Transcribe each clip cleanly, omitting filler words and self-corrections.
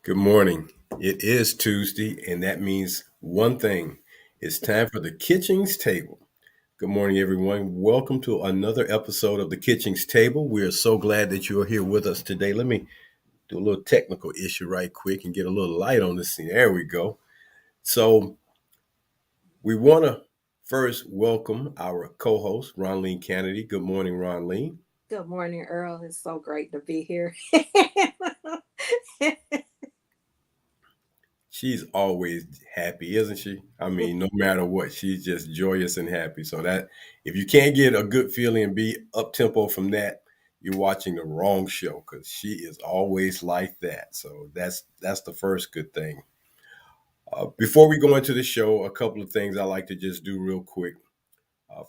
Good morning. It is Tuesday, and that means one thing. It's time for the Kitchings Table. Good morning, everyone. Welcome to another episode of the Kitchings Table. We are so glad that you are here with us today. Let me do a little technical issue right quick and get a little light on this scene. There we go. So, we want to first welcome our co host, Ronleen Kennedy. Good morning, Ronleen. Good morning, Earl. It's so great to be here. She's always happy, isn't she? I mean, no matter what, she's just joyous and happy. So that if you can't get a good feeling and be up tempo from that, you're watching the wrong show because she is always like that. So that's the first good thing. Before we go into the show, a couple of things I like to just do real quick.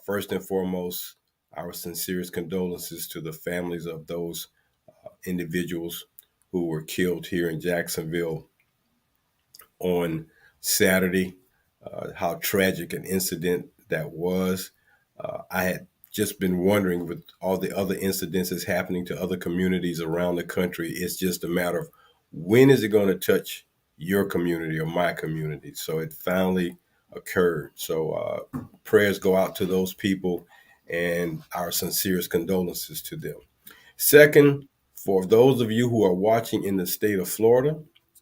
First and foremost, our sincerest condolences to the families of those individuals who were killed here in Jacksonville on Saturday. How tragic an incident that was. I had just been wondering with all the other incidences happening to other communities around the country, it's just a matter of when is it going to touch your community or my community? So it finally occurred. So prayers go out to those people and our sincerest condolences to them. Second, for those of you who are watching in the state of Florida,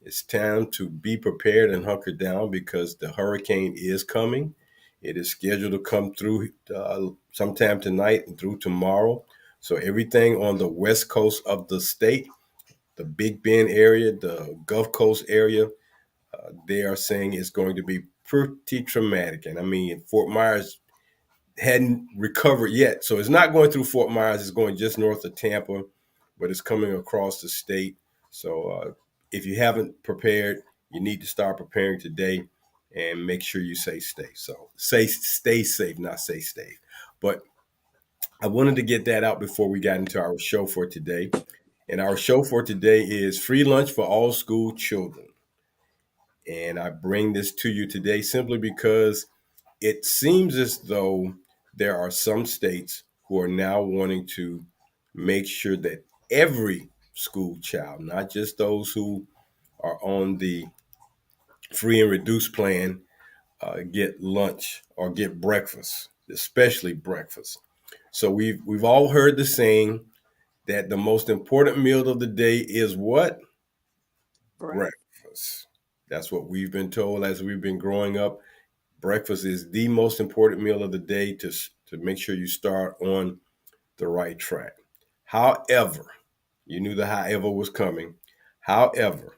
it's time to be prepared and hunker down because the hurricane is coming. It is scheduled to come through sometime tonight and through tomorrow. So everything on the west coast of the state, the Big Bend area, the Gulf Coast area, they are saying it's going to be pretty traumatic. And I mean, Fort Myers hadn't recovered yet. So it's not going through Fort Myers. It's going just north of Tampa, but it's coming across the state. So if you haven't prepared, you need to start preparing today and make sure you stay. So say stay safe, not say stay. But I wanted to get that out before we got into our show for today. And our show for today is free lunch for all school children. And I bring this to you today simply because it seems as though there are some states who are now wanting to make sure that every school child, not just those who are on the free and reduced plan, get lunch or get breakfast, especially breakfast. So we've all heard the saying that the most important meal of the day is what? Right. Breakfast. That's what we've been told as we've been growing up. Breakfast is the most important meal of the day to make sure you start on the right track. However, you knew the however was coming. However,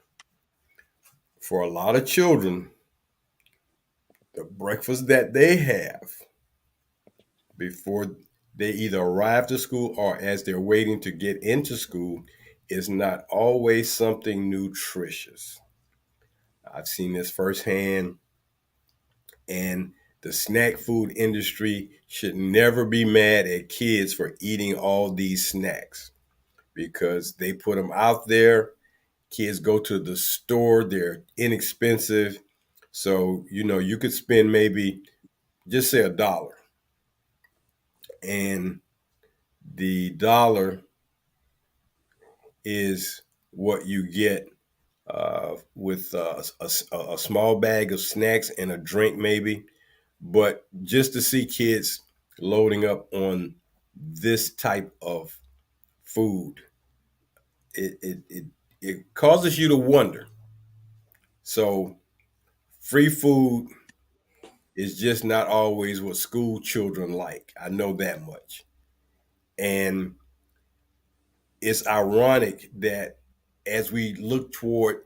for a lot of children, the breakfast that they have before they either arrive to school or as they're waiting to get into school is not always something nutritious. I've seen this firsthand, and the snack food industry should never be mad at kids for eating all these snacks because they put them out there. Kids go to the store, they're inexpensive. So, you could spend maybe just say $1, and the dollar is what you get with a small bag of snacks and a drink, maybe. But just to see kids loading up on this type of food, it causes you to wonder. So free food is just not always what school children like. I know that much. And it's ironic that as we look toward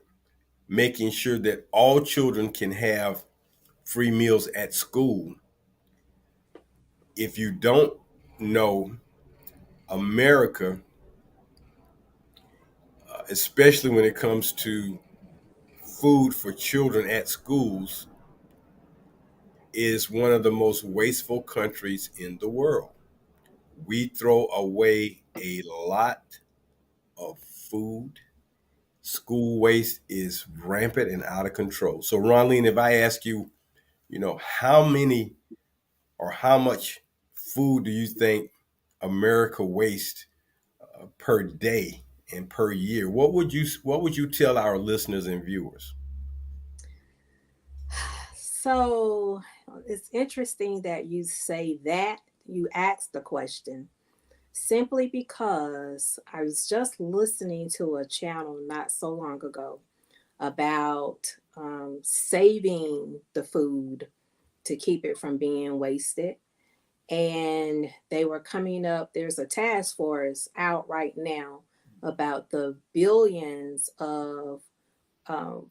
making sure that all children can have free meals at school, if you don't know, America, especially when it comes to food for children at schools, is one of the most wasteful countries in the world. We throw away a lot of food. School waste is rampant and out of control. So, Ronleen, if I ask you, how many or how much food do you think America wastes per day? and per year. What would you tell our listeners and viewers? So it's interesting that you say that. You asked the question simply because I was just listening to a channel not so long ago about saving the food to keep it from being wasted. And they were coming up, there's a task force out right now about the billions of um,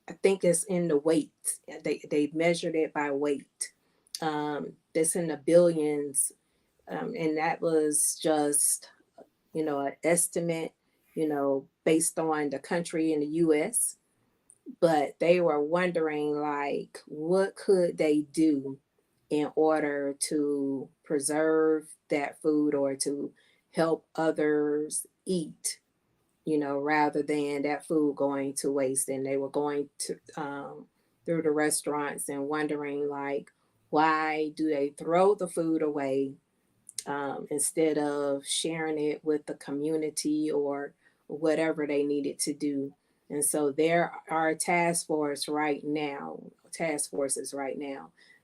I think it's in the weight. They measured it by weight. That's in the billions, and that was just an estimate, based on the country in the U.S. But they were wondering like, what could they do in order to preserve that food or to help others eat, rather than that food going to waste. And they were going to through the restaurants and wondering like, why do they throw the food away instead of sharing it with the community or whatever they needed to do. And so there are task forces right now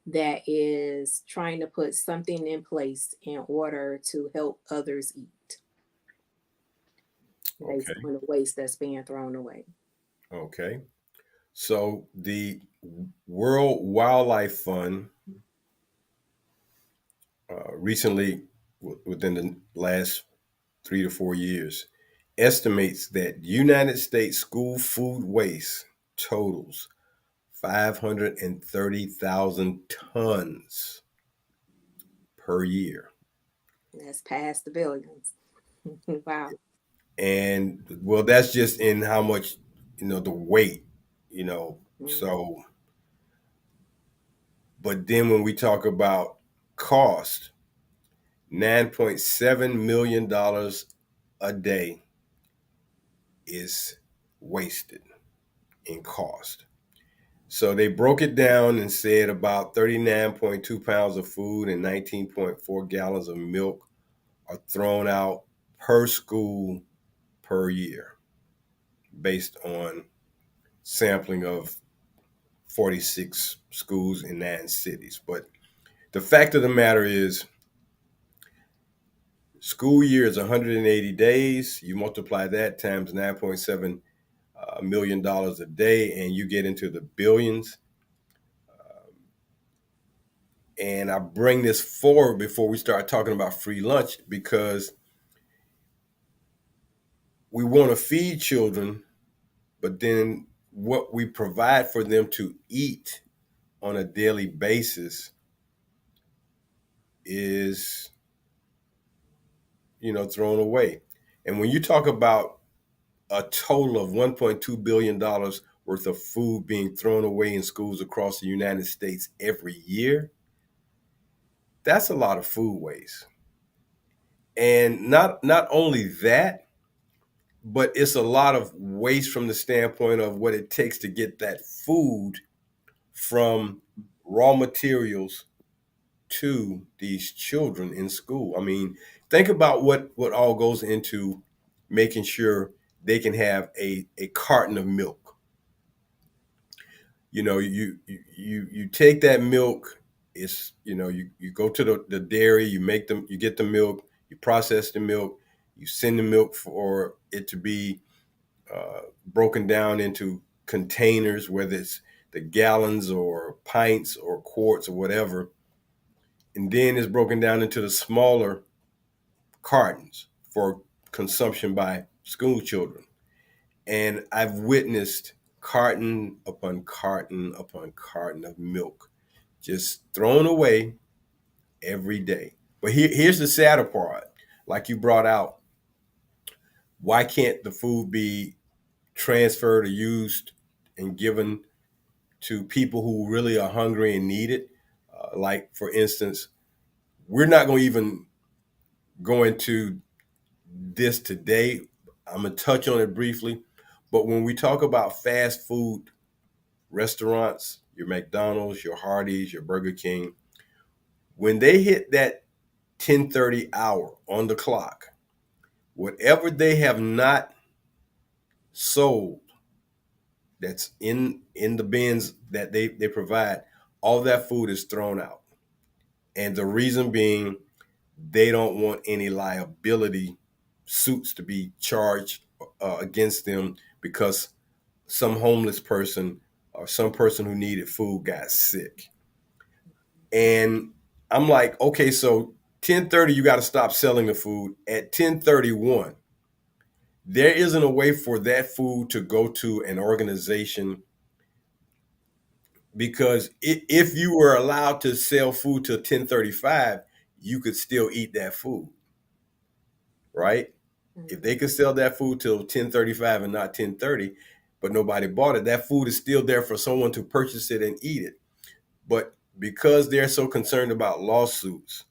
that is trying to put something in place in order to help others eat based Okay. on the waste that's being thrown away. Okay. So the World Wildlife Fund recently, within the last 3 to 4 years, estimates that United States school food waste totals 530,000 tons per year. That's past the billions. Wow. And well, that's just in how much, the weight, you know. Mm. So, but then when we talk about cost, $9.7 million a day is wasted in cost. So they broke it down and said about 39.2 pounds of food and 19.4 gallons of milk are thrown out per school per year based on sampling of 46 schools in 9 cities. But the fact of the matter is, school year is 180 days. You multiply that times $9.7 million a day, and you get into the billions. And I bring this forward before we start talking about free lunch because we want to feed children, but then what we provide for them to eat on a daily basis is, thrown away. And when you talk about a total of $1.2 billion worth of food being thrown away in schools across the United States every year, that's a lot of food waste. And not only that, but it's a lot of waste from the standpoint of what it takes to get that food from raw materials to these children in school. I mean, think about what all goes into making sure they can have a carton of milk. You take that milk. It's you go to the dairy, you get the milk, you process the milk, you send the milk for it to be broken down into containers, whether it's the gallons or pints or quarts or whatever, and then it's broken down into the smaller cartons for consumption by school children. And I've witnessed carton upon carton upon carton of milk just thrown away every day. But here's the sadder part. Like you brought out, why can't the food be transferred or used and given to people who really are hungry and need it? Like, for instance, we're not going to even go into this today. I'm going to touch on it briefly. But when we talk about fast food restaurants, your McDonald's, your Hardee's, your Burger King, when they hit that 10:30 hour on the clock, Whatever they have not sold, that's in the bins that they provide, all that food is thrown out. And the reason being, they don't want any liability suits to be charged against them because some homeless person or some person who needed food got sick. And I'm like, okay, so 10:30 you got to stop selling the food. At 10:31, there isn't a way for that food to go to an organization, because if you were allowed to sell food till 10:35, you could still eat that food, right? If they Mhm. could sell that food till 10:35 and not 10:30, but nobody bought it, that food is still there for someone to purchase it and eat it. But because they're so concerned about lawsuits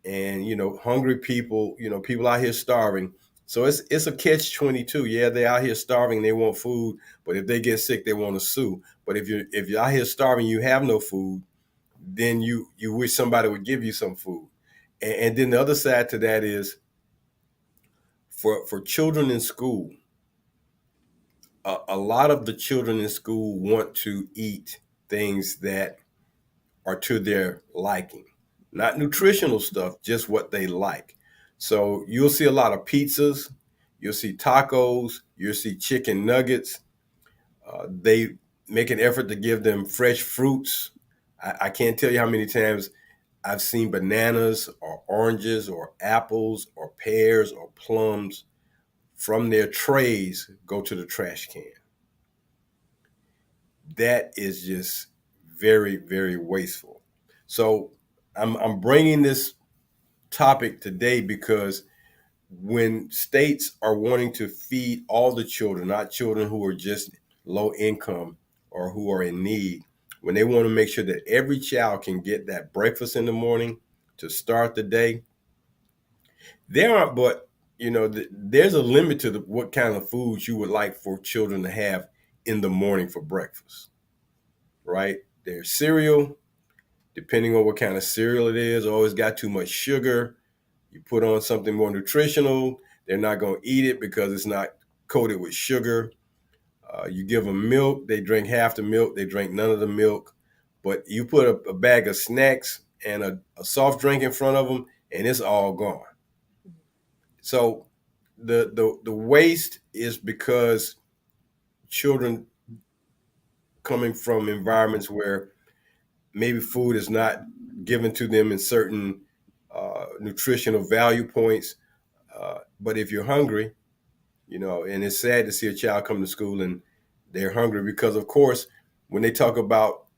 and hungry people, people out here starving, so it's a catch 22. Yeah, they're out here starving, they want food, but if they get sick, they want to sue. But if you're out here starving, you have no food, then you wish somebody would give you some food. And then the other side to that is for children in school. A lot of the children in school want to eat things that are to their liking, not nutritional stuff, just what they like. So you'll see a lot of pizzas, you'll see tacos, you'll see chicken nuggets. They make an effort to give them fresh fruits. I can't tell you how many times I've seen bananas or oranges or apples or pears or plums from their trays go to the trash can. That is just very, very wasteful. So I'm bringing this topic today because when states are wanting to feed all the children, not children who are just low income or who are in need, when they want to make sure that every child can get that breakfast in the morning to start the day, there aren't, but there's a limit to what kind of foods you would like for children to have in the morning for breakfast, right? There's cereal, depending on what kind of cereal it is, always got too much sugar. You put on something more nutritional, they're not going to eat it because it's not coated with sugar. You give them milk, they drink half the milk, they drink none of the milk. But you put a bag of snacks and a soft drink in front of them, and it's all gone. So the waste is because children coming from environments where maybe food is not given to them in certain nutritional value points. But if you're hungry, and it's sad to see a child come to school and they're hungry because, of course, when they talk about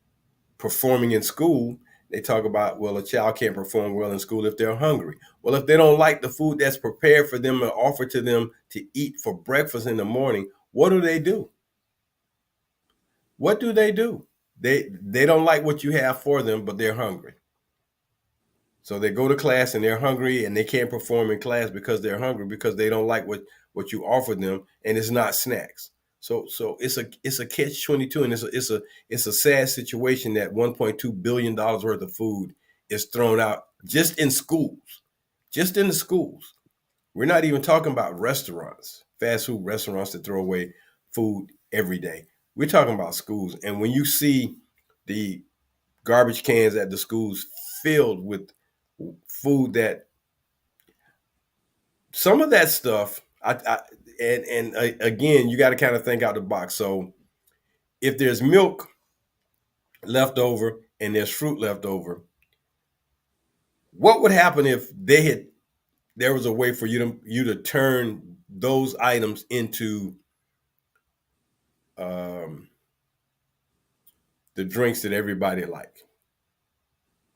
performing in school, they talk about, well, a child can't perform well in school if they're hungry. Well, if they don't like the food that's prepared for them and offered to them to eat for breakfast in the morning, what do they do? What do they do? They don't like what you have for them, but they're hungry. So they go to class and they're hungry and they can't perform in class because they're hungry because they don't like what you offer them, and it's not snacks. So it's a catch 22, and it's a sad situation that 1.2 billion dollars worth of food is thrown out just in schools, just in the schools. We're not even talking about restaurants, fast food restaurants that throw away food every day. We're talking about schools, and when you see the garbage cans at the schools filled with food, that some of that stuff again, you got to kind of think out the box. So if there's milk left over and there's fruit left over, what would happen if there was a way for you to turn those items into um, the drinks that everybody like,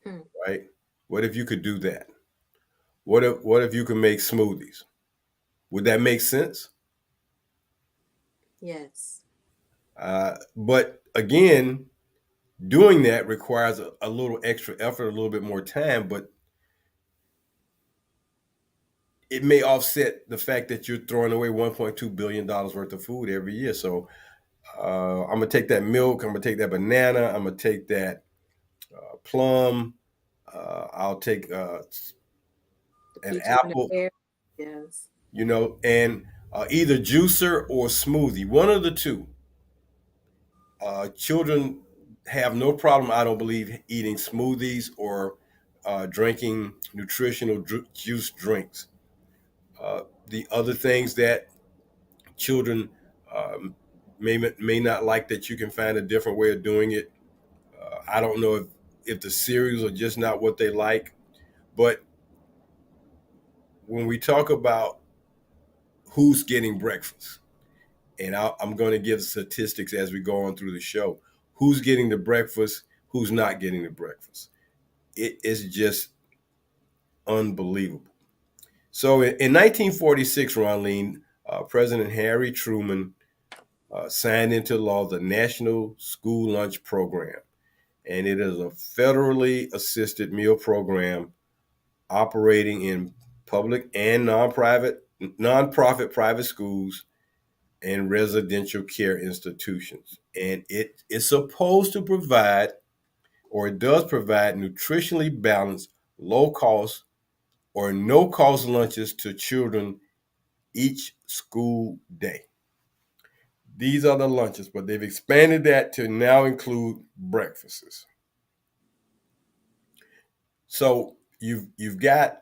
Hmm. right? What if you could do that? What if you could make smoothies? Would that make sense? Yes. But again, doing that requires a little extra effort, a little bit more time, but it may offset the fact that you're throwing away $1.2 billion worth of food every year. So I'm gonna take that milk, I'm gonna take that banana, I'm gonna take that plum, I'll take The an peaches and the apple. pear. Yes. and either juicer or smoothie, one of the two. Children have no problem, I don't believe, eating smoothies or drinking nutritional juice drinks. The other things that children um, may not like, that you can find a different way of doing it. I don't know if the cereals are just not what they like, but when we talk about who's getting breakfast, and I'm going to give statistics as we go on through the show, who's getting the breakfast, who's not getting the breakfast. It is just unbelievable. So in 1946, Ronleen, President Harry Truman signed into law the National School Lunch Program, and it is a federally assisted meal program operating in public and nonprofit private schools and residential care institutions. And it is supposed to provide, or it does provide, nutritionally balanced, low cost, or no cost lunches to children each school day. These are the lunches, but they've expanded that to now include breakfasts. So you've got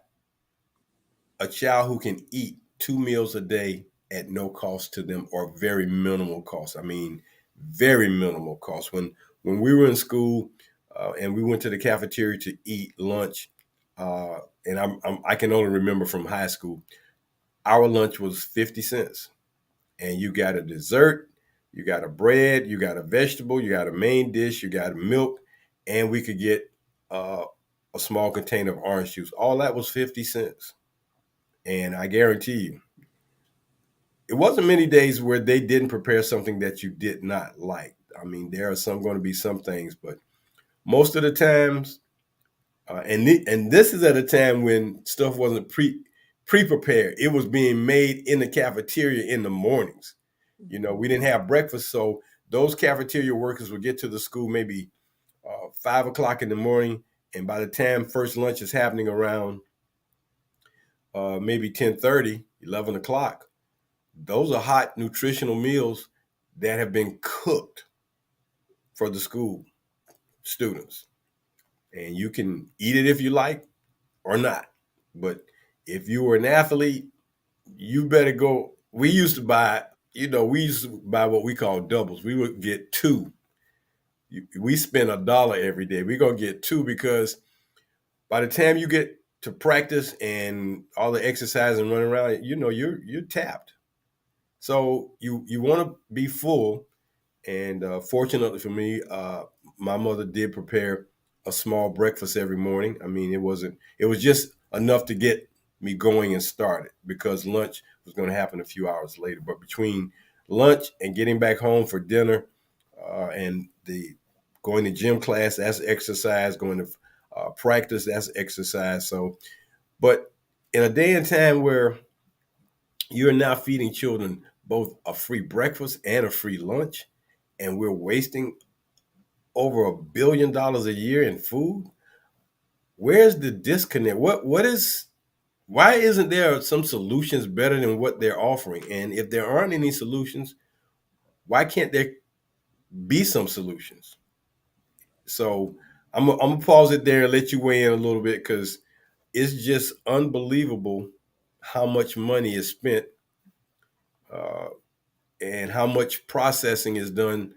a child who can eat 2 meals a day at no cost to them, or very minimal cost. I mean, very minimal cost. When we were in school and we went to the cafeteria to eat lunch, and I can only remember from high school, our lunch was 50 cents, and you got a dessert, you got a bread, you got a vegetable, you got a main dish, you got a milk, and we could get uh, a small container of orange juice. All that was 50 cents. And I guarantee you, it wasn't many days where they didn't prepare something that you did not like. I mean, there are some going to be some things, but most of the times, and this is at a time when stuff wasn't pre prepared. It was being made in the cafeteria in the mornings. We didn't have breakfast, so those cafeteria workers would get to the school maybe 5 o'clock in the morning, and by the time first lunch is happening around maybe 10:30, 11 o'clock, those are hot nutritional meals that have been cooked for the school students. And you can eat it if you like or not. But if you were an athlete, you better go. We used to buy what we call doubles. We would get two. We spend $1 every day. We're going to get two, because by the time you get to practice and all the exercise and running around, you're tapped. So you want to be full. And fortunately for me, my mother did prepare a small breakfast every morning. I mean, it was just enough to get me going and started, because lunch was going to happen a few hours later. But between lunch and getting back home for dinner, and the going to gym class, that's exercise. Going to practice, that's exercise. So, but in a day and time where you're now feeding children both a free breakfast and a free lunch, and we're wasting over $1 billion a year in food. Where's the disconnect? What is Why isn't there some solutions better than what they're offering? And if there aren't any solutions, why can't there be some solutions? So I'm gonna pause it there and let you weigh in a little bit, because it's just unbelievable how much money is spent, uh, and how much processing is done,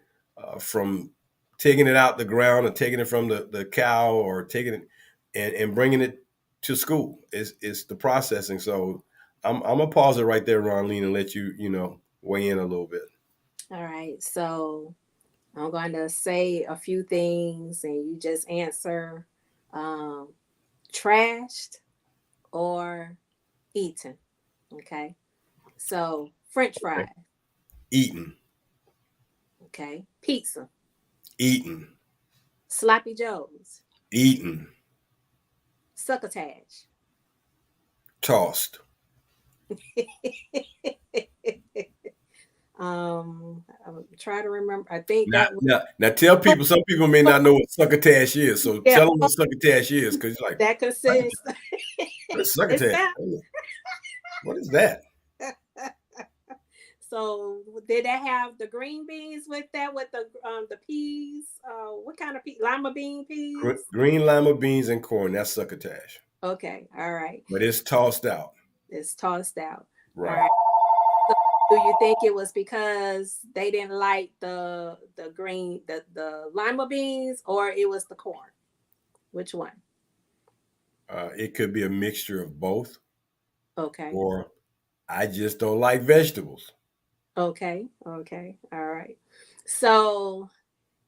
from taking it out the ground, or taking it from the cow, or taking it and bringing it to school. It's the processing. So I'm gonna pause it right there, Ronleen, and let you weigh in a little bit. All right. So I'm going to say a few things and you just answer um, trashed or eaten. Okay. So French Okay. fries. Eating, Okay. Pizza. eating, Sloppy Joes. eating, Succotash. tossed. I'm trying to remember. I think Now, that was now, now, tell people. Some people may not know what succotash is, so yeah, tell them what succotash is, because you're like, that consists what is it's succotash? that What is that? So did they have the green beans with that with the peas? What kind of lima bean peas? Green lima beans and corn. That's succotash, Okay, all right. but it's tossed out. It's tossed out. All Right. right. So do you think it was because they didn't like the green the lima beans, or it was the corn? Which one? It could be a mixture of both, Okay. or I just don't like vegetables. Okay. Okay. All right. So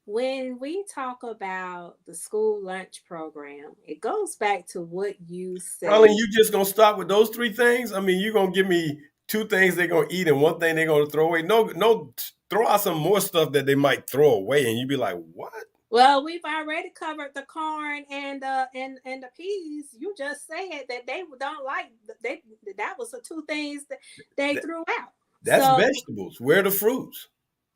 when we talk about the school lunch program, it goes back to what you Colin, say. you just gonna stop with those three things? I mean, you gonna give me two things they're gonna eat and one thing they're gonna throw away? No, no, throw out some more stuff that they might throw away, and you'd be like, "What?" Well, we've already covered the corn and the peas. You just said that they don't like they that was the two things that they That, threw out. that's So vegetables. Where are the fruits?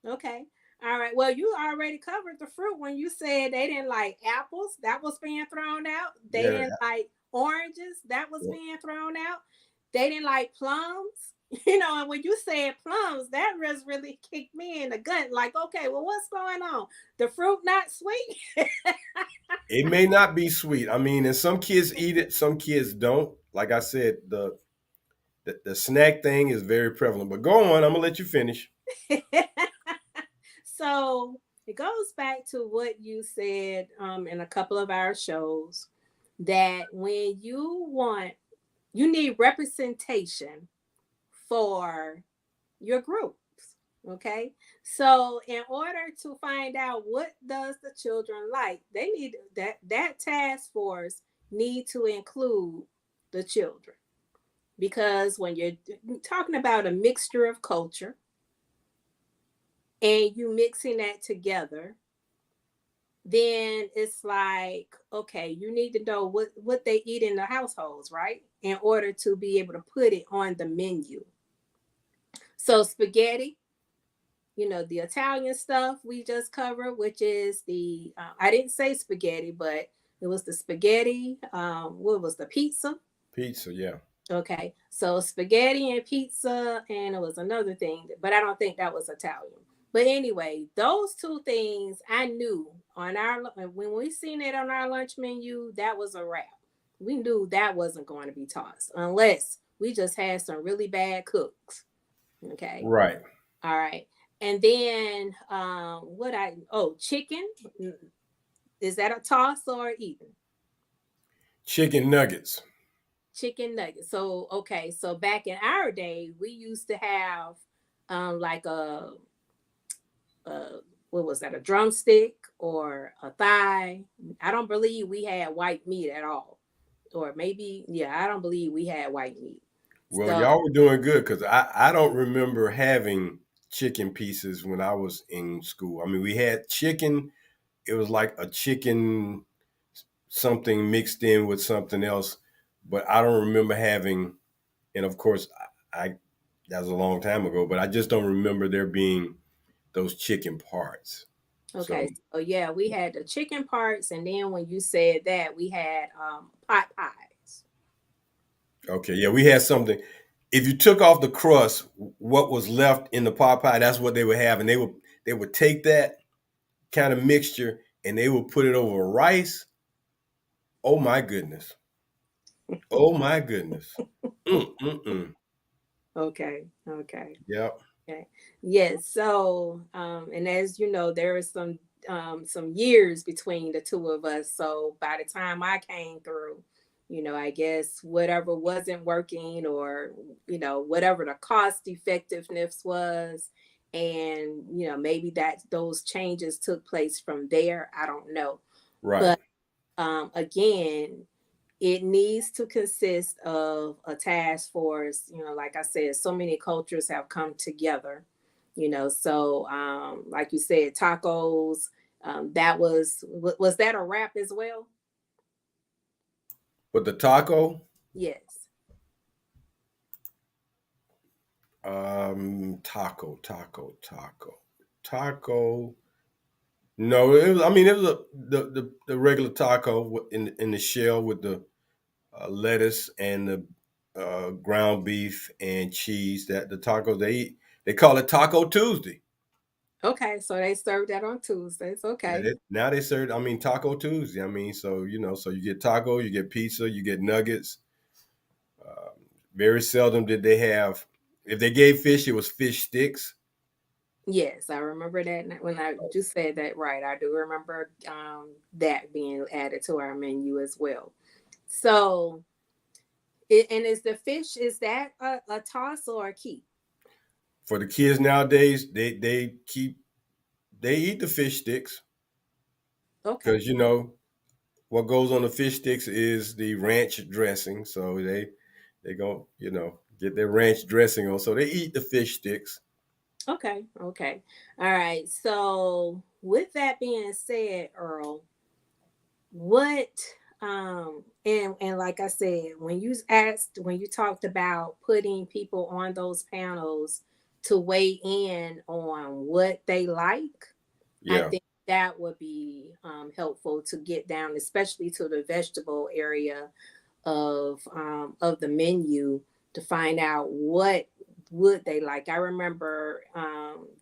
okay. All right. Well, you already covered the fruit when you said they didn't like apples. That was being thrown out. They Yeah. didn't like oranges. That was Well, being thrown out. They didn't like plums. You know, and when you said plums, that was really kicked me in the gut. Like, okay, well, what's going on? The fruit not sweet? it may not be sweet. I mean, and some kids eat it, some kids don't. Like I said, the snack thing is very prevalent. But go on, I'm gonna let you finish. So it goes back to what you said in a couple of our shows that when you need representation for your groups. Okay, so in order to find out what does the children like, they need that task force need to include the children, because when you're talking about a mixture of culture and you mixing that together, then it's like, okay, you need to know what they eat in the households, right, in order to be able to put it on the menu. So spaghetti, the Italian stuff we just covered, which is I didn't say spaghetti, but it was the spaghetti. What was the pizza? Pizza, yeah. Okay, so spaghetti and pizza, and it was another thing, but I don't think that was Italian. But anyway, those two things I knew on our when we seen it on our lunch menu, that was a wrap. We knew that wasn't going to be tossed unless we just had some really bad cooks. Okay, Right. all right. And then what I chicken. Is that a toss or eaten? Chicken nuggets. Chicken nuggets. So okay, so back in our day, we used to have like a what was that, a drumstick or a thigh. I don't believe we had white meat at all. Or maybe, yeah, I don't believe we had white meat. Well, So y'all were doing good because I don't remember having chicken pieces when I was in school. I mean, we had chicken. It was like a chicken something mixed in with something else, but I don't remember having. And of course, I that was a long time ago, but I just don't remember there being those chicken parts. So okay, so yeah, we had the chicken parts, and then when you said that, we had pot pies. okay, yeah, we had something. If you took off the crust, what was left in the pot pie, that's what they would have, and they would take that kind of mixture and they would put it over rice. Oh my goodness! Oh my goodness! Mm. Okay, okay. Yep. Okay. Yes. So, and as you know, there is some years between the two of us. So by the time I came through, I guess whatever wasn't working, or whatever the cost effectiveness was, and maybe that those changes took place from there. I don't know, Right. but again, it needs to consist of a task force. Like I said, so many cultures have come together. So like you said, tacos. That was that a wrap as well? But the taco, Yes. taco. No, it was. I mean, it was the regular taco in the shell with the lettuce and the ground beef and cheese. That the tacos they eat. They call it Taco Tuesday. Okay, so they serve that on Tuesdays. Yeah, Okay. now they serve. I mean, Taco Tuesday. I mean, so so you get taco, you get pizza, you get nuggets. Very seldom did they have. If they gave fish, it was fish sticks. Yes, I remember that when I just said that right. I do remember that being added to our menu as well. So, and is the fish, is that a toss or a keep? For the kids nowadays, they eat the fish sticks Okay. because what goes on the fish sticks is the ranch dressing. So they go get their ranch dressing on. So they eat the fish sticks. Okay. Okay. All right. So, with that being said, Earl, what and like I said, when you talked about putting people on those panels to weigh in on what they like, I Yeah, think that would be helpful to get down, especially to the vegetable area of the menu, to find out what would they like. I remember,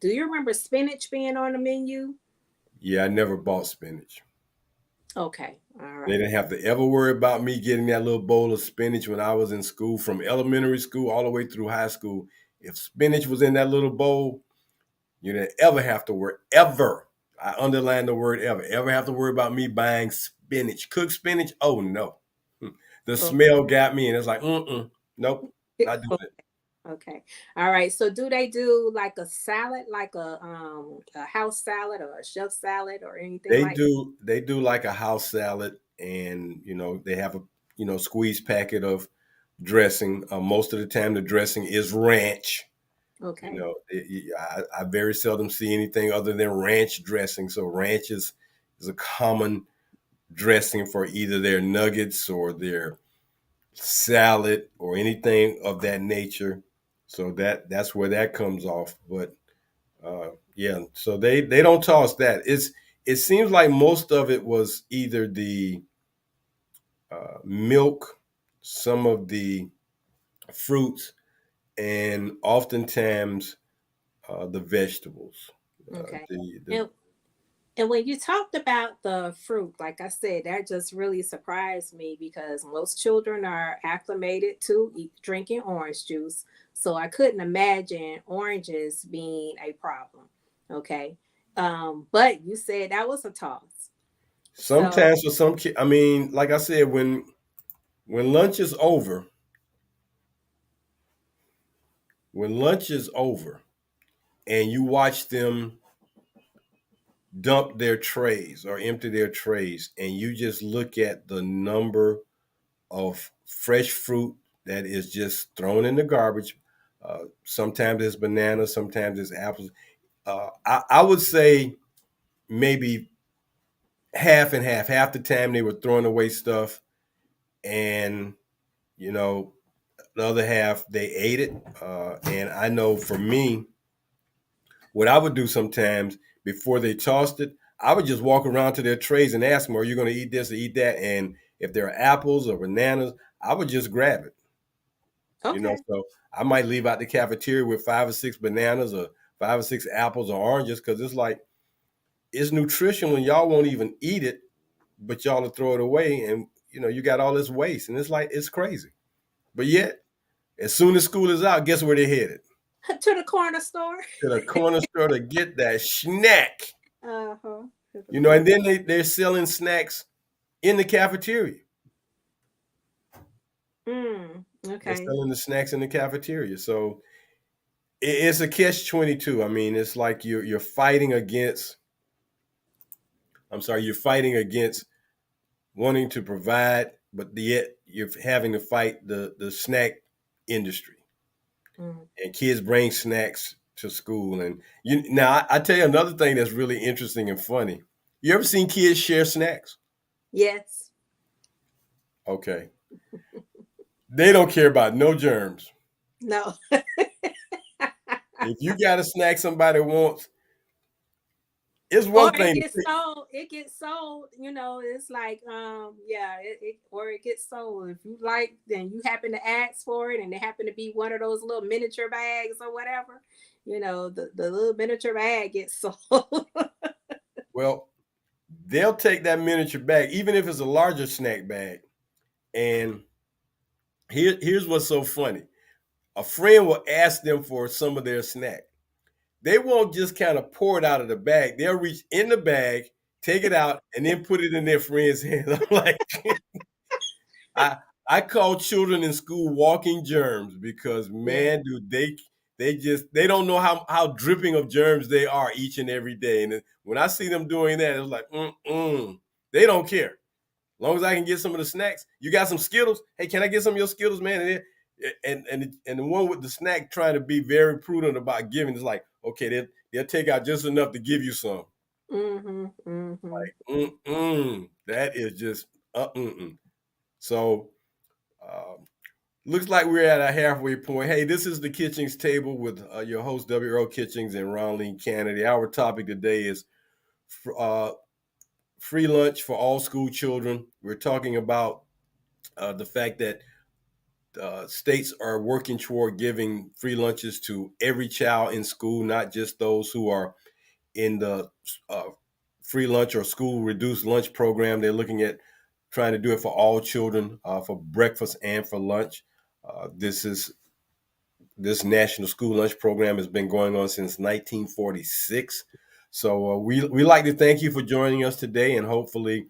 do you remember spinach being on the menu? yeah. I never bought spinach. Okay, all They right. didn't have to ever worry about me getting that little bowl of spinach when I was in school, from elementary school all the way through high school. If spinach was in that little bowl, you didn't ever have to worry, ever. I underline the word ever have to worry about me buying spinach. Cooked spinach? Oh no. The Oh, smell got me, and it's like, nope, not doing it. okay. All right. So do they do like a salad, like a house salad or a chef salad or anything like? They do like a house salad, and they have a squeezed packet of dressing. Most of the time, the dressing is ranch. Okay. I very seldom see anything other than ranch dressing. So ranch is a common dressing for either their nuggets or their salad or anything of that nature. So that's where that comes off. But yeah, so they don't toss that. It seems like most of it was either the milk, some of the fruits, and oftentimes the vegetables. Okay. The And when you talked about the fruit, like I said, that just really surprised me because most children are acclimated to drinking orange juice. So I couldn't imagine oranges being a problem. Okay. But you said that was a toss. So, Sometimes for some kids, I mean, like I said, when lunch is over, when lunch is over, and you watch them dump their trays or empty their trays, and you just look at the number of fresh fruit that is just thrown in the garbage. Sometimes it's bananas, sometimes it's apples. I would say maybe half and half. Half the time they were throwing away stuff, and you know, the other half they ate it. And I know for me, what I would do sometimes before they tossed it, I would just walk around to their trays and ask them, "Are you going to eat this or eat that?" And if there are apples or bananas, I would just grab it. okay. So I might leave out the cafeteria with 5 or 6 bananas or 5 or 6 apples or oranges, because it's like it's nutrition when y'all won't even eat it, but y'all will throw it away, and you got all this waste, and it's like it's crazy. But yet, as soon as school is out, guess where they're headed? To the corner store. To the corner store to get that snack. Uh-huh. To the And corner. then they're selling snacks in the cafeteria. They're Okay. selling the snacks in the cafeteria. So it's a catch-22. I mean, it's like you're fighting against. I'm sorry, you're fighting against wanting to provide, but yet you're having to fight the snack industry. Mm. And kids bring snacks to school. And I tell you another thing that's really interesting and funny. You ever seen kids share snacks? Yes. Okay. They don't care about no germs. No. If you got a snack somebody wants, it's Or one it thing to gets pick. sold. It gets sold. It's like yeah, or it gets sold. If you like, then you happen to ask for it, and they happen to be one of those little miniature bags or whatever. the little miniature bag gets sold. Well, they'll take that miniature bag, even if it's a larger snack bag. And here's what's so funny: a friend will ask them for some of their snack. They won't just kind of pour it out of the bag. They'll reach in the bag, take it out, and then put it in their friend's hand. I'm like, I I call children in school walking germs because Yeah. man, do they don't know how dripping of germs they are each and every day. And when I see them doing that, it's like, they don't care. As long as I can get some of the snacks. You got some Skittles? Hey, can I get some of your Skittles, man? And the one with the snack trying to be very prudent about giving is like, okay, they'll take out just enough to give you some. Mm-hmm. Mm-hmm. That is just mm. So looks like we're at a halfway point. Hey, this is the Kitchings Table with your host W. Earl Kitchings and Ron Lee Kennedy. Our topic today is uh, free lunch for all school children. We're talking about the fact that states are working toward giving free lunches to every child in school, not just those who are in the uh, free lunch or school reduced lunch program. They're looking at trying to do it for all children for breakfast and for lunch. This national school lunch program has been going on since 1946. So we like to thank you for joining us today, and hopefully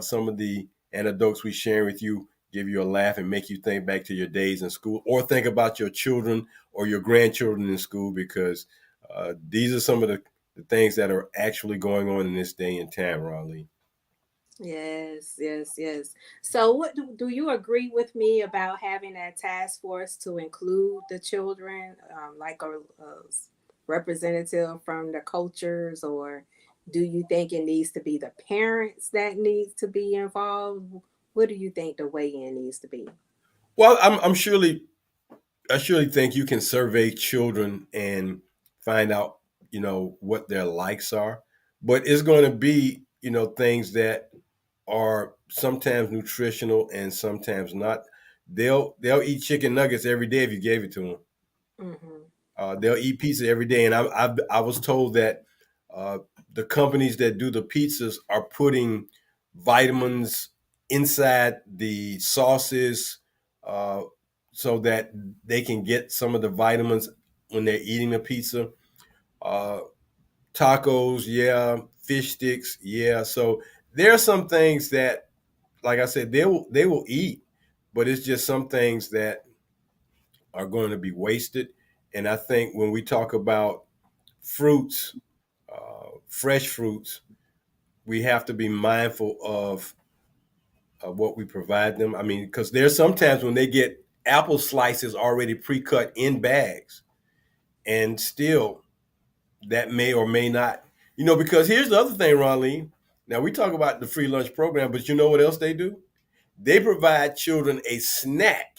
some of the anecdotes we share with you give you a laugh and make you think back to your days in school, or think about your children or your grandchildren in school, because these are some of the things that are actually going on in this day and time, Raleigh. Yes, yes, yes. So, what do you agree with me about having that task force to include the children, like a representative from the cultures, or do you think it needs to be the parents that needs to be involved? What do you think the weigh-in needs to be? Well, I surely think you can survey children and find out, what their likes are. But it's going to be, things that are sometimes nutritional and sometimes not. They'll eat chicken nuggets every day if you gave it to them. Mm-hmm. They'll eat pizza every day, and I was told that uh, the companies that do the pizzas are putting vitamins inside the sauces uh, so that they can get some of the vitamins when they're eating the pizza. Uh, Tacos, yeah. Fish sticks, yeah. So there are some things that, like I said, they will eat, but it's just some things that are going to be wasted. And I think when we talk about fruits, fresh fruits, we have to be mindful of what we provide them. I mean, because there's sometimes when they get apple slices already pre-cut in bags, and still that may or may not, because here's the other thing, Ronleen. Now we talk about the free lunch program, but you know what else they do? They provide children a snack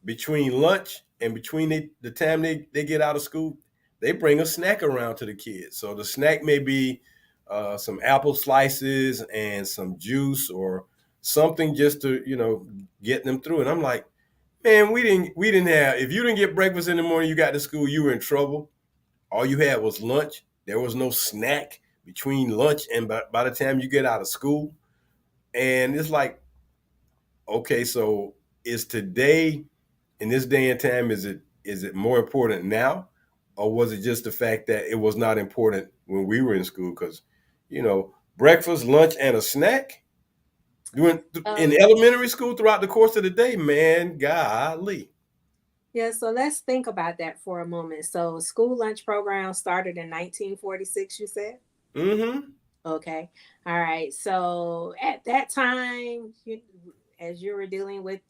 between lunch and between the time they get out of school. They bring a snack around to the kids. So the snack may be some apple slices and some juice or something just to get them through. And I'm like, man, we didn't have, if you didn't get breakfast in the morning, you got to school, you were in trouble. All you had was lunch. There was no snack between lunch and by the time you get out of school. And it's like, okay, so is today, in this day and time, is it more important now, or was it just the fact that it was not important when we were in school? Because breakfast, lunch, and a snack doing in Um, elementary school throughout the course of the day, man, golly. yeah, so let's think about that for a moment. So, school lunch program started in 1946, you said? Mm-hmm. Okay. All right. So at that time, as you were dealing with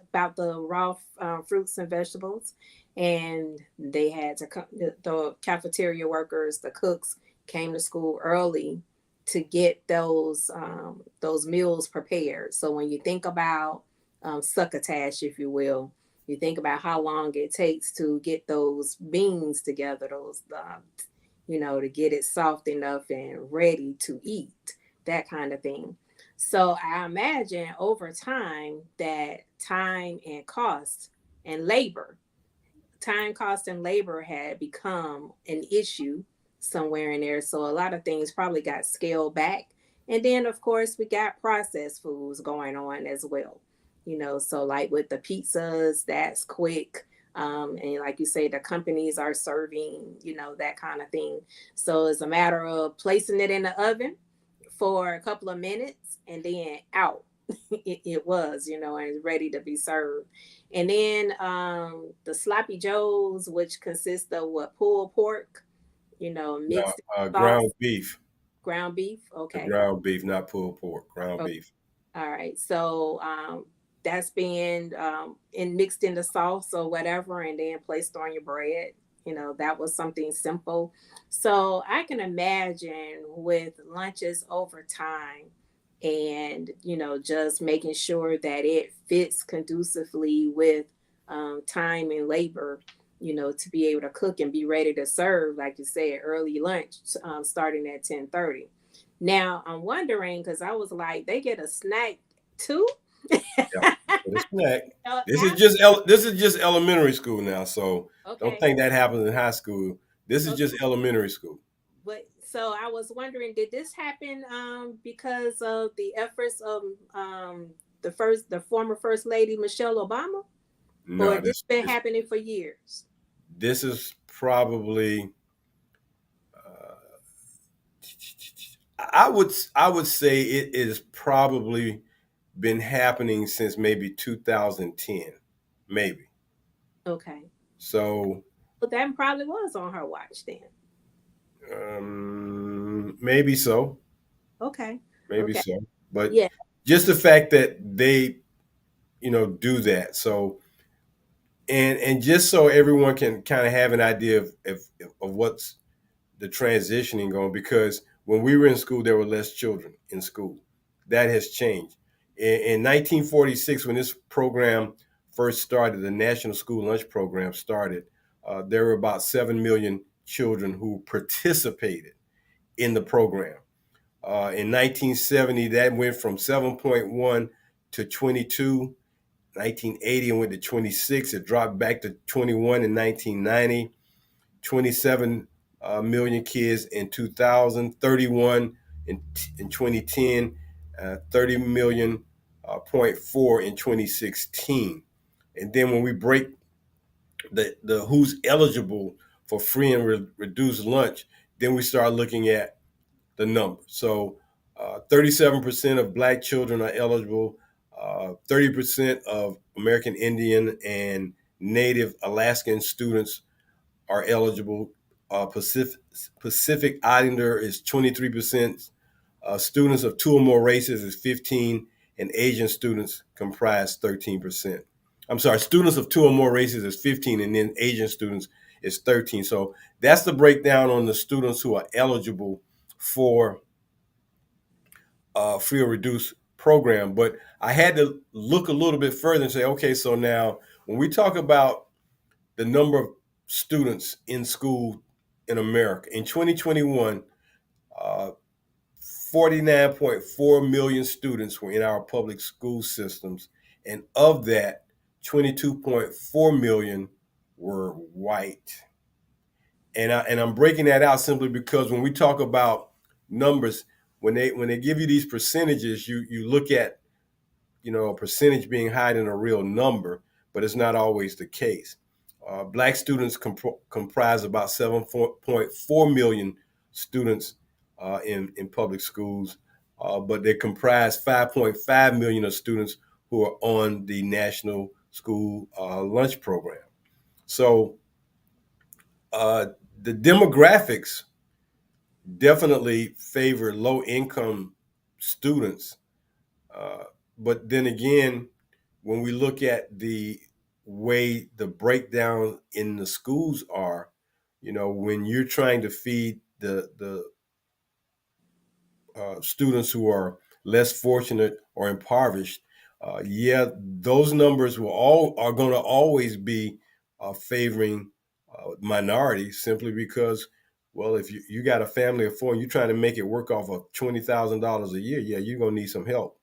about the raw fruits and vegetables, and they had to come, the cafeteria workers, the cooks came to school early to get those meals prepared. So when you think about succotash, if you will, you think about how long it takes to get those beans together, those to get it soft enough and ready to eat, that kind of thing. So I imagine over time that time and cost and labor time cost and labor had become an issue somewhere in there. So a lot of things probably got scaled back. And then, of course, we got processed foods going on as well. So like with the pizzas, that's quick. And like you say, the companies are serving, that kind of thing. So it's a matter of placing it in the oven for a couple of minutes and then out. It was, and ready to be served. And then the sloppy joes, which consist of what, pulled pork, No, mixed ground sauce, beef. ground beef. The Okay. ground beef, not pulled pork. Ground Okay. beef. All right. So that's being mixed in the sauce or whatever, and then placed on your bread. That was something simple. So I can imagine with lunches over time and, just making sure that it fits conducively with time and labor, to be able to cook and be ready to serve, like you said, early lunch starting at 10:30. Now I'm wondering because I was like, they get a snack too. Yeah, for the snack. After, This is just elementary school now, so don't okay, think that happens in high school. This is okay. just elementary school. But so I was wondering, did this happen because of the efforts of the former First Lady Michelle Obama, or No, this been happening for years? this is probably I would say it is probably been happening since maybe 2010, maybe. Okay, So but that probably was on her watch then. maybe so, Okay, maybe okay, so. But yeah, just the fact that they do that. So and just so everyone can kind of have an idea of what's the transitioning going, because when we were in school there were less children in school. That has changed. In 1946, when this program first started, the National School Lunch Program started, there were about 7 million children who participated in the program. In 1970, that went from 7.1 to 22. 1980, it went to 26. It dropped back to 21 in 1990. 27 million kids in 2000, 31 in 2010, 30 million point four in 2016. And then when we break the who's eligible for free and reduced lunch, then we start looking at the number. So 37% of black children are eligible. 30% of American Indian and Native Alaskan students are eligible. Pacific Islander is 23%. Students of two or more races is 15, and Asian students comprise 13%. I'm sorry, students of two or more races is 15, and then Asian students is 13. So that's the breakdown on the students who are eligible for free or reduced program. But I had to look a little bit further and say, okay, so now when we talk about the number of students in school in America in 2021, uh, 49.4 million students were in our public school systems, and of that, 22.4 million were white. And I'm breaking that out simply because when we talk about numbers, when they give you these percentages, you look at a percentage being higher than a real number, but it's not always the case. Black students comprise about 7.4 million students in public schools, but they comprise 5.5 million of students who are on the National School Lunch Program. So uh, the demographics definitely favor low income students. Uh, but then again, when we look at the way the breakdown in the schools are, when you're trying to feed the students who are less fortunate or impoverished, yeah, those numbers are going to always be favoring minorities simply because, well, if you got a family of four and you're trying to make it work off of $20,000 a year, yeah, you're going to need some help.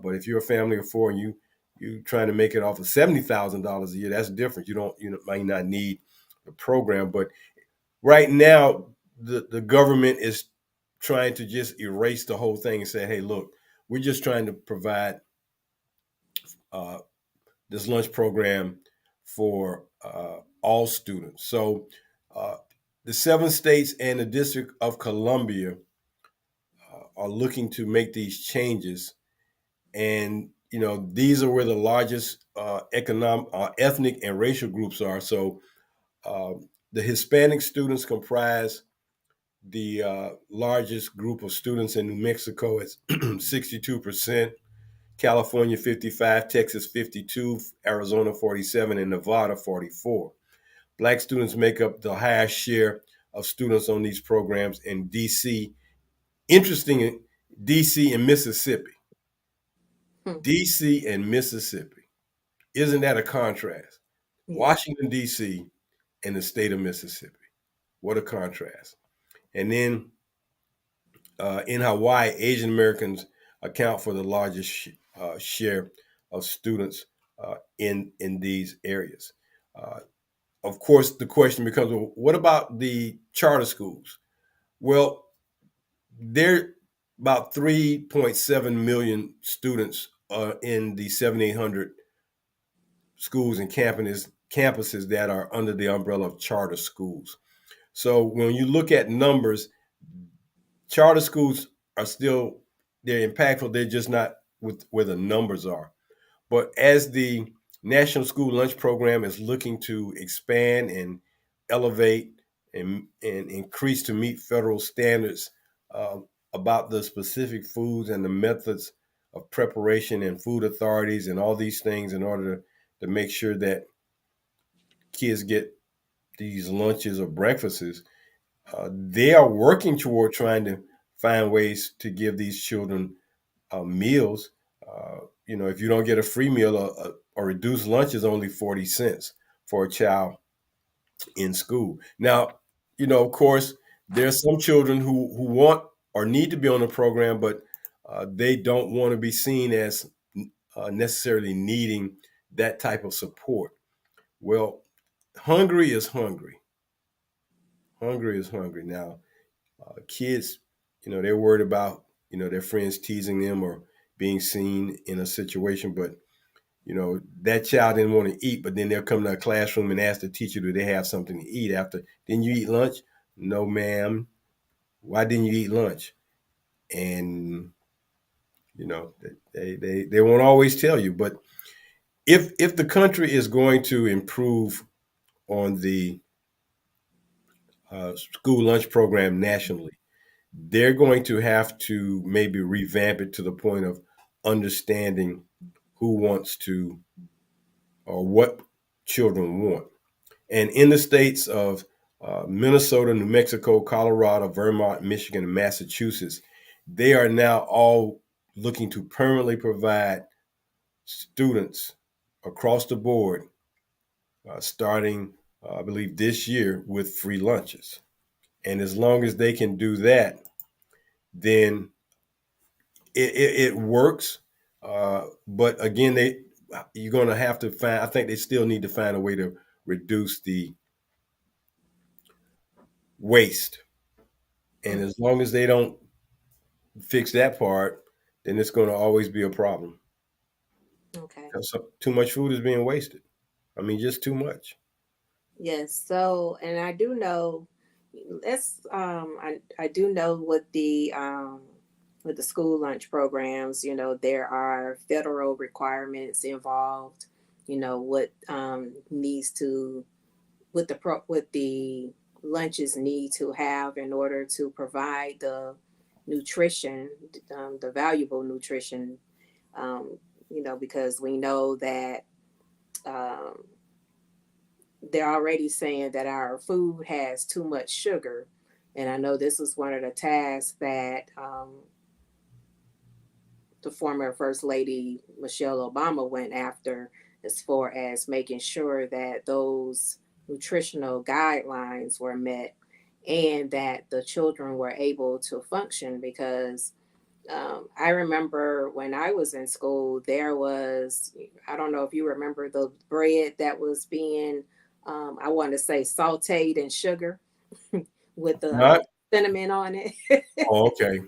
But if you're a family of four and you trying to make it off of $70,000 a year, that's different. You might not need the program, but right now the government is trying to just erase the whole thing and say, hey, look, we're just trying to provide uh, this lunch program for all students. So uh, the 7 states and the District of Columbia are looking to make these changes, and these are where the largest economic, ethnic, and racial groups are. So the Hispanic students comprise the largest group of students in New Mexico. It's 62%, California 55, Texas 52, Arizona 47, and Nevada 44. Black students make up the highest share of students on these programs in DC. Interesting, DC and Mississippi. Hmm. DC and Mississippi. Isn't that a contrast? Yeah. Washington, DC and the state of Mississippi. What a contrast. And then in Hawaii, Asian Americans account for the largest share of students in these areas. Uh, of course, the question becomes, well, what about the charter schools? Well, there about 3.7 million students in the 7,800 schools and campuses that are under the umbrella of charter schools. So when you look at numbers, charter schools are still they're impactful. They're just not with where the numbers are. But as the National School Lunch Program is looking to expand and elevate and increase to meet federal standards uh, about the specific foods and the methods of preparation and food authorities and all these things in order to make sure that kids get these lunches or breakfasts, they are working toward trying to find ways to give these children meals. If you don't get a free meal, a reduced lunch is only 40 cents for a child in school. Now, of course, there are some children who want or need to be on the program, but they don't want to be seen as necessarily needing that type of support. Well, hungry is hungry. Hungry is hungry. Now, kids, they're worried about, their friends teasing them or being seen in a situation, but that child didn't want to eat, but then they'll come to a classroom and ask the teacher, do they have something to eat after? Didn't you eat lunch? No, ma'am. Why didn't you eat lunch? And they won't always tell you. But if the country is going to improve on the school lunch program nationally, they're going to have to maybe revamp it to the point of understanding who wants to or what children want. And in the states of Minnesota, New Mexico, Colorado, Vermont, Michigan, and Massachusetts, they are now all looking to permanently provide students across the board, starting, I believe, this year with free lunches. And as long as they can do that, then it works. But again, you're going to have to find. I think they still need to find a way to reduce the waste. And Hmm. as long as they don't fix that part, then it's going to always be a problem. Okay. Because too much food is being wasted. I mean, just too much. Yes. So, and I do know, I do know with the school lunch programs, there are federal requirements involved. What needs to what the lunches need to have in order to provide the nutrition, the valuable nutrition. Um, because we know that. Um, they're already saying that our food has too much sugar. And I know this was one of the tasks that the former First Lady Michelle Obama went after, as far as making sure that those nutritional guidelines were met and that the children were able to function. Because I remember when I was in school, there was, I don't know if you remember the bread that was being, I want to say sauteed in sugar with the Not? cinnamon on it. Oh, okay.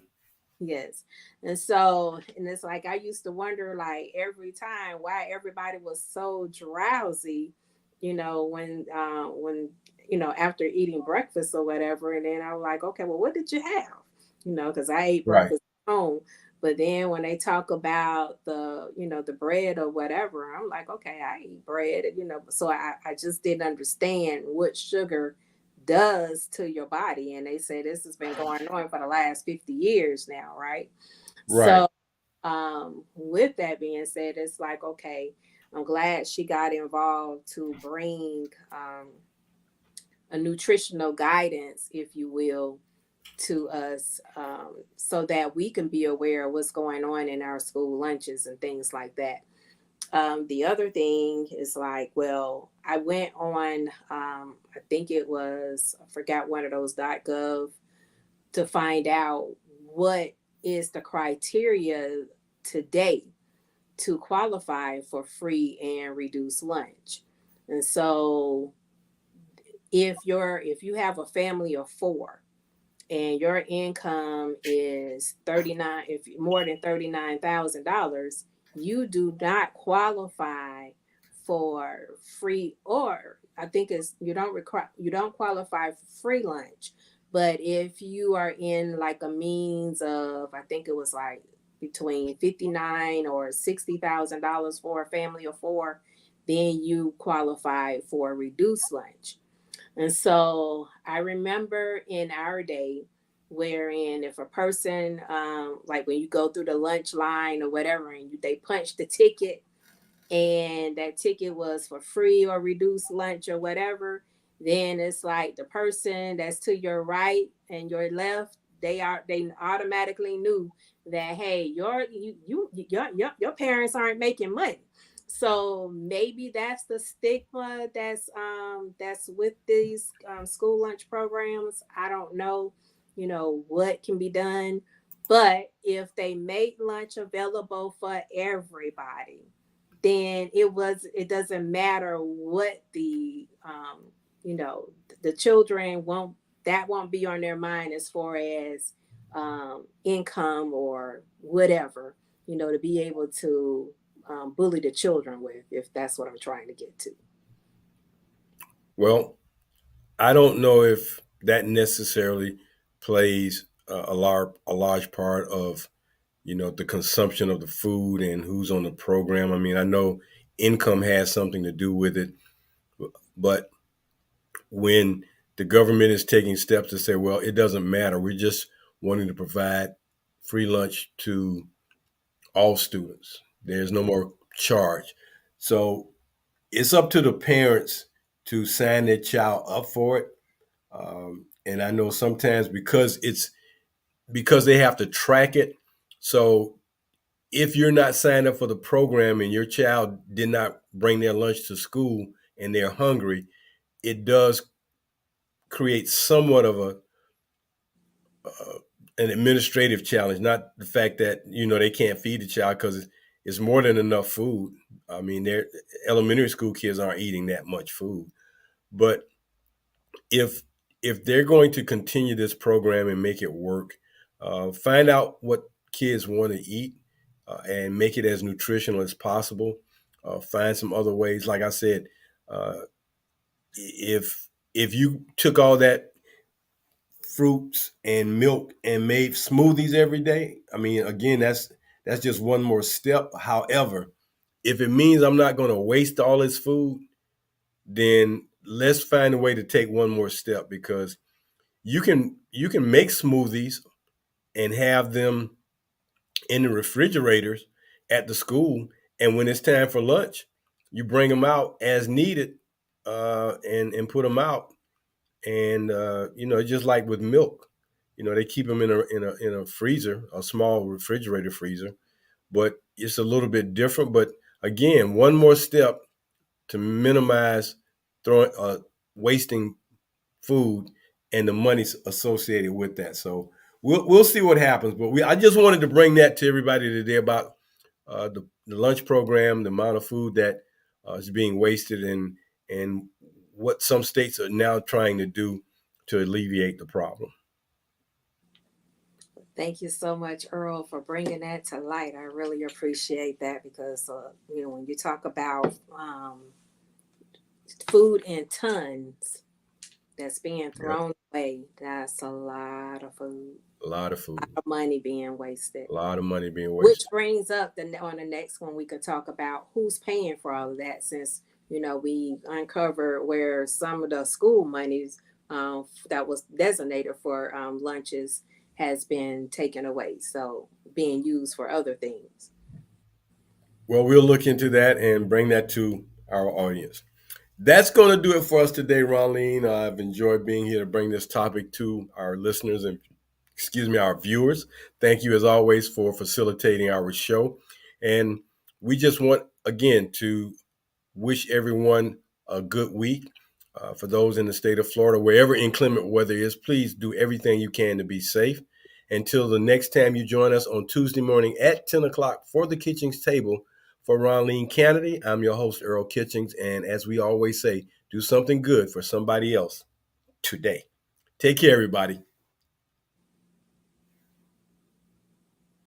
Yes. And so, and it's like I used to wonder, like, every time why everybody was so drowsy, when after eating breakfast or whatever. And then I was like, okay, well, what did you have? Because I ate Right. breakfast at home. But then when they talk about the bread or whatever, I'm like, okay, I eat bread. So I just didn't understand what sugar does to your body. And they say this has been going on for the last 50 years now, right? Right. So, with that being said, it's like, okay, I'm glad she got involved to bring a nutritional guidance, if you will, to us, so that we can be aware of what's going on in our school lunches and things like that. The other thing is like, well, I went on, I think it was, I forgot, one of those .gov to find out what is the criteria today to qualify for free and reduced lunch. And so if you have a family of four and your income is 39, if more than $39,000, you do not qualify for free, or I think it's you don't qualify for free lunch. But if you are in like a means of, I think it was like between 59 or $60,000 for a family of four, then you qualify for reduced lunch. And so I remember in our day, wherein if a person, like when you go through the lunch line or whatever, and they punch the ticket, and that ticket was for free or reduced lunch or whatever, then it's like the person that's to your right and your left, they automatically knew that, hey, your parents aren't making money. So maybe that's the stigma that's with these school lunch programs. I don't know, what can be done, but if they make lunch available for everybody, then it doesn't matter what you know the children won't be on their mind as far as income or whatever, to be able to bully the children with, if that's what I'm trying to get to. Well, I don't know if that necessarily plays a large part of the consumption of the food and who's on the program. I mean, I know income has something to do with it, but when the government is taking steps to say, well, it doesn't matter, we're just wanting to provide free lunch to all students. There's no more charge. So it's up to the parents to sign their child up for it. And I know sometimes because they have to track it. So if you're not signed up for the program and your child did not bring their lunch to school and they're hungry, it does create somewhat of uh, an administrative challenge. Not the fact that they can't feed the child, because it's more than enough food. I mean, their elementary school kids aren't eating that much food, but if if they're going to continue this program and make it work, find out what kids want to eat, and make it as nutritional as possible. Find some other ways. Like I said, uh, if you took all that fruits and milk and made smoothies every day, I mean, again, that's just one more step. However, if it means I'm not going to waste all this food, then let's find a way to take one more step, because you can make smoothies and have them in the refrigerators at the school, and when it's time for lunch, you bring them out as needed, and put them out. And just like with milk, they keep them in a freezer, a small refrigerator freezer, but it's a little bit different. But again, one more step to minimize throwing wasting food and the money associated with that. So we'll see what happens. But I just wanted to bring that to everybody today about the lunch program, the amount of food that is being wasted, and what some states are now trying to do to alleviate the problem. Thank you so much, Earl, for bringing that to light. I really appreciate that because, when you talk about food in tons that's being Yeah, thrown away, that's a lot of food, a lot of a lot food, of money being wasted. a lot of money being Which wasted. brings up on the next one we could talk about who's paying for all of that, since we uncovered where some of the school monies that was designated for lunches has been taken away, so being used for other things. Well, we'll look into that and bring that to our audience. That's going to do it for us today, Ronline. I've enjoyed being here to bring this topic to our listeners and, excuse me, our viewers. Thank you, as always, for facilitating our show. And we just want, again, to wish everyone a good week. For those in the state of Florida, wherever inclement weather is, please do everything you can to be safe. Until the next time you join us on Tuesday morning at 10 o'clock for the Kitchings Table, for Ronline Kennedy, I'm your host, Earl Kitchings. And as we always say, do something good for somebody else today. Take care, everybody.